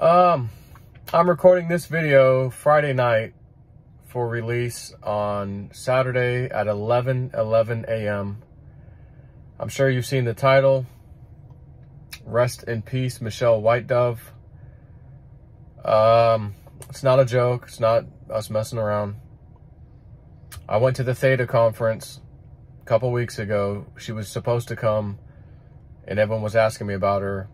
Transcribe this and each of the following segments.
I'm recording this video Friday night for release on Saturday at 11:11 a.m. I'm sure you've seen the title. Rest in peace, Michelle Whitedove. It's not a joke. It's not us messing around. I went to the Theta conference a couple weeks ago. She was supposed to come, and everyone was asking me about her.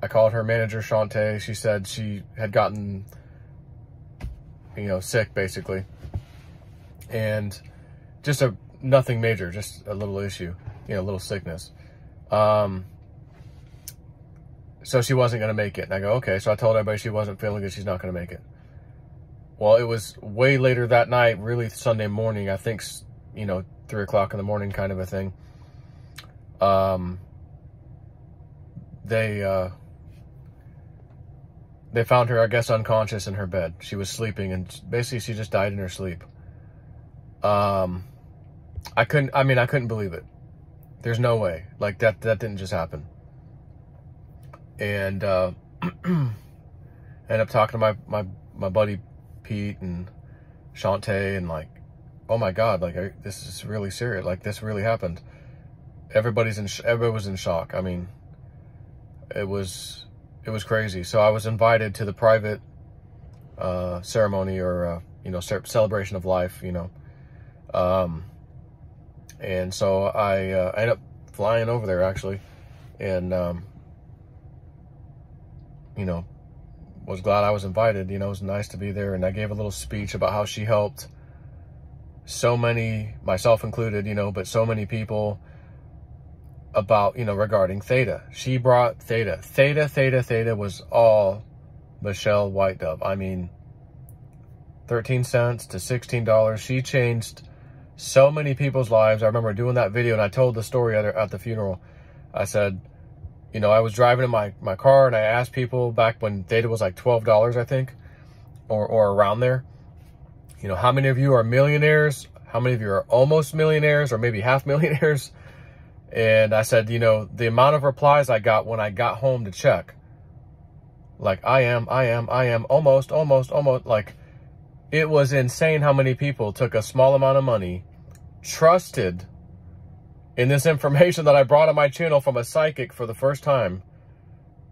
I called her manager, Shantae. She said she had gotten, sick, basically. And just nothing major, just a little issue, a little sickness. So she wasn't going to make it. And I go, okay. So I told everybody she wasn't feeling good. She's not going to make it. Well, it was way later that night, really Sunday morning, I think, 3 o'clock in the morning kind of a thing. They found her, I guess, unconscious in her bed. She was sleeping, and basically she just died in her sleep. I couldn't believe it. There's no way. Like, that didn't just happen. And ended up talking to my buddy Pete and Shantae, and like, oh my God, like, this is really serious. Like, this really happened. Everybody was in shock. I mean, it was crazy. So I was invited to the private ceremony, or celebration of life, and so I ended up flying over there, actually, and was glad I was invited. It was nice to be there, and I gave a little speech about how she helped so many, myself included, but so many people, about, regarding Theta. She brought Theta. Theta was all Michelle Whitedove. I mean, 13 cents to $16. She changed so many people's lives. I remember doing that video, and I told the story at the funeral. I said, I was driving in my car, and I asked people back when Theta was like $12, I think, or around there, how many of you are millionaires? How many of you are almost millionaires, or maybe half millionaires? And I said, the amount of replies I got when I got home to check, like, I am, almost, like, it was insane how many people took a small amount of money, trusted in this information that I brought on my channel from a psychic for the first time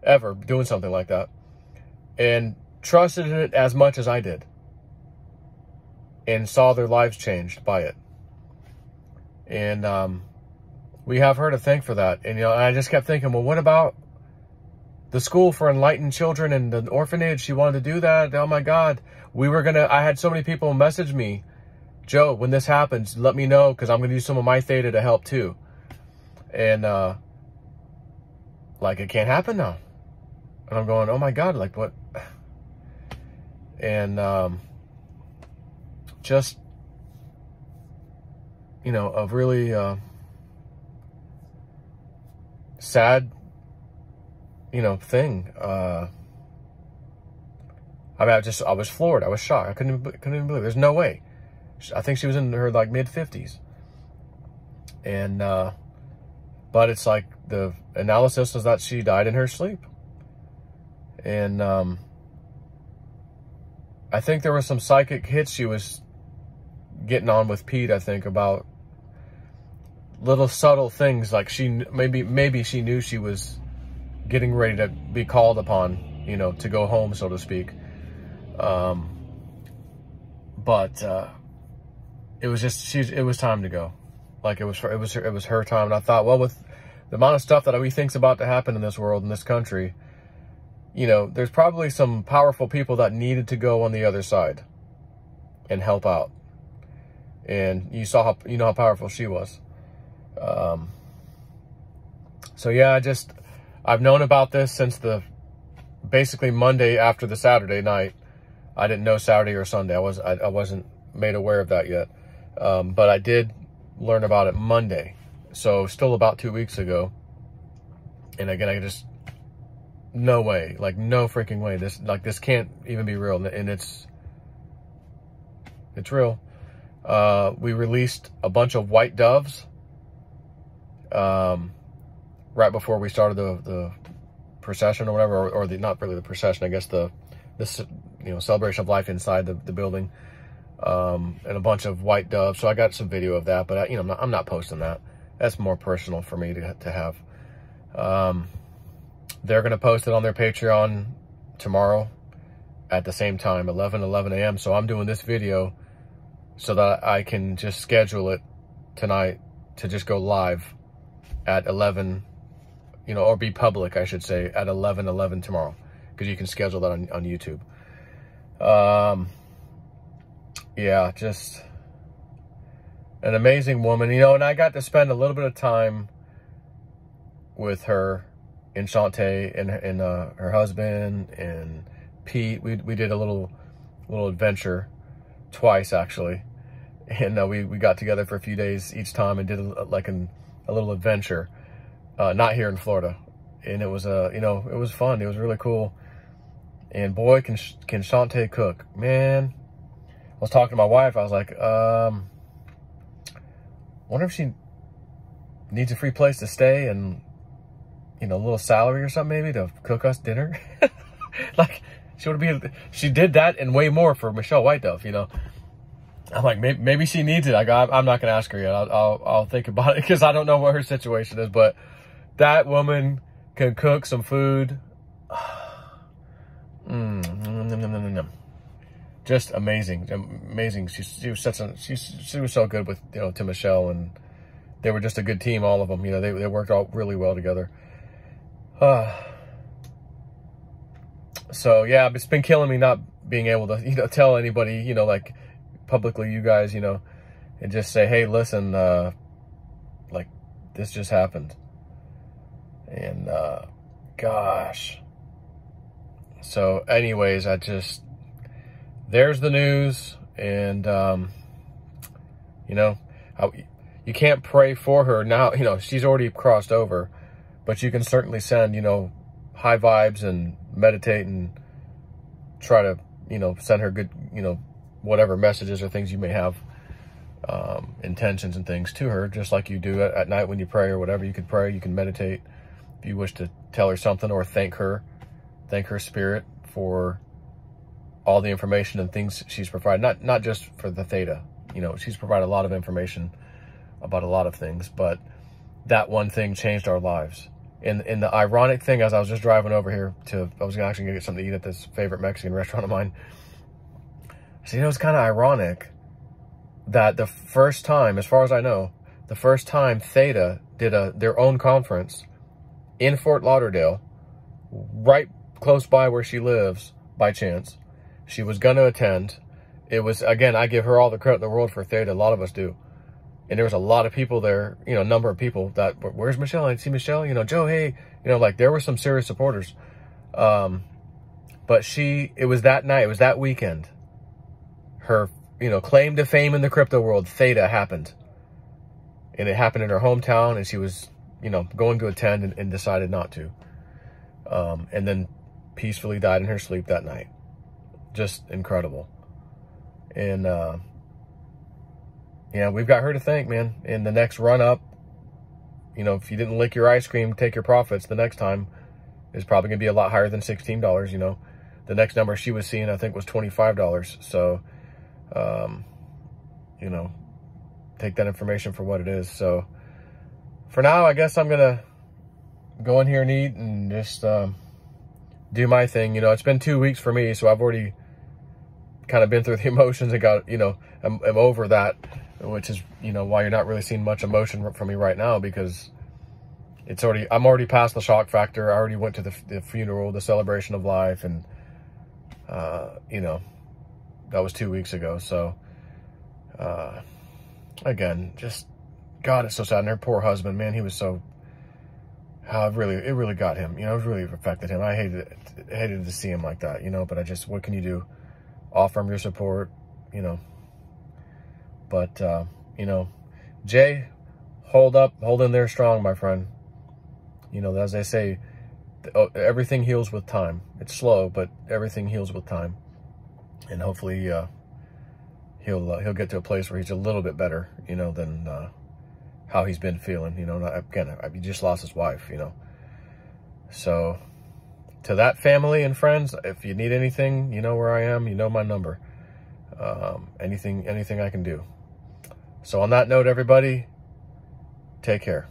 ever doing something like that, and trusted in it as much as I did, and saw their lives changed by it. And, we have her to thank for that. And, I just kept thinking, well, what about the school for enlightened children and the orphanage? She wanted to do that. Oh my God. I had so many people message me, Joe, when this happens, let me know, because I'm going to use some of my Theta to help too. And, like, it can't happen now. And I'm going, oh my God, like, what? And, just, a really, sad, thing. I was floored. I was shocked. I couldn't even believe it. There's no way. I think she was in her like mid-50s. And, but it's like the analysis was that she died in her sleep. And, I think there were some psychic hits she was getting on with Pete, I think, about little subtle things, like maybe she knew she was getting ready to be called upon, to go home, so to speak. But it was just, it was time to go. Like, it was her time. And I thought, well, with the amount of stuff that we think's about to happen in this world, in this country, there's probably some powerful people that needed to go on the other side and help out. And you saw how, how powerful she was. So yeah, I've known about this since basically Monday after the Saturday night. I didn't know Saturday or Sunday. I wasn't made aware of that yet. But I did learn about it Monday. So still about 2 weeks ago. And again, no way, like, no freaking way. This can't even be real. And it's real. We released a bunch of white doves right before we started the procession or whatever, or the, not really the procession, I guess this celebration of life inside the building, and a bunch of white doves. So I got some video of that, but I'm not posting that. That's more personal for me to have. They're going to post it on their Patreon tomorrow at the same time, 11 a.m. So I'm doing this video so that I can just schedule it tonight to just go live at 11, or be public, I should say, at 11 tomorrow, because you can schedule that on YouTube. Yeah, just an amazing woman, and I got to spend a little bit of time with her and Shantae and her husband and Pete. We did a little adventure twice, actually. And we got together for a few days each time and did a little adventure, not here in Florida. And it was it was fun. It was really cool. And boy, can Shantae cook, man. I was talking to my wife. I was like, wonder if she needs a free place to stay and, a little salary or something, maybe, to cook us dinner. Like, she did that and way more for Michelle Whitedove, I'm like, maybe she needs it. I'm not going to ask her yet. I'll think about it, because I don't know what her situation is, but that woman can cook some food. Just amazing. She was so good with, to Michelle, and they were just a good team, all of them. They worked all really well together. So yeah, it's been killing me not being able to, tell anybody, like publicly, you guys, and just say, hey, listen, like, this just happened. And, gosh. So anyways, there's the news. And, you can't pray for her now. She's already crossed over, but you can certainly send, high vibes and meditate and try to, send her good, whatever messages or things you may have, intentions and things to her, just like you do at night when you pray or whatever. You can pray, you can meditate. If you wish to tell her something or thank her spirit for all the information and things she's provided, not just for the Theta. She's provided a lot of information about a lot of things, but that one thing changed our lives. And the ironic thing, as I was just driving over here I was actually gonna get something to eat at this favorite Mexican restaurant of mine. So, it's kind of ironic that the first time, as far as I know, the first time Theta did their own conference in Fort Lauderdale, right close by where she lives, by chance, she was going to attend. It was, again, I give her all the credit in the world for Theta. A lot of us do. And there was a lot of people there, a number of people that, where's Michelle? I see Michelle, Joe, hey, like, there were some serious supporters. But it was that night, it was that weekend, her, claim to fame in the crypto world, Theta, happened. And it happened in her hometown, and she was, going to attend and decided not to. And then peacefully died in her sleep that night. Just incredible. And, we've got her to thank, man. In the next run up, if you didn't lick your ice cream, take your profits the next time, is probably going to be a lot higher than $16, The next number she was seeing, I think, was $25. So, take that information for what it is. So, for now, I guess I'm going to go in here and eat and just do my thing. It's been 2 weeks for me, so I've already kind of been through the emotions and got, I'm over that, which is, why you're not really seeing much emotion from me right now, because I'm already past the shock factor. I already went to the funeral, the celebration of life, and, that was 2 weeks ago. So, again, just, God, it's so sad. And her poor husband, man, he was so, it really got him, it really affected him. I hated to see him like that, but what can you do? Offer him your support, but, Jay, hold in there strong, my friend. As they say, everything heals with time. It's slow, but everything heals with time. And hopefully, he'll get to a place where he's a little bit better, than, how he's been feeling, again, he just lost his wife, So, to that family and friends, if you need anything, you know where I am, you know my number. Anything I can do. So on that note, everybody, take care.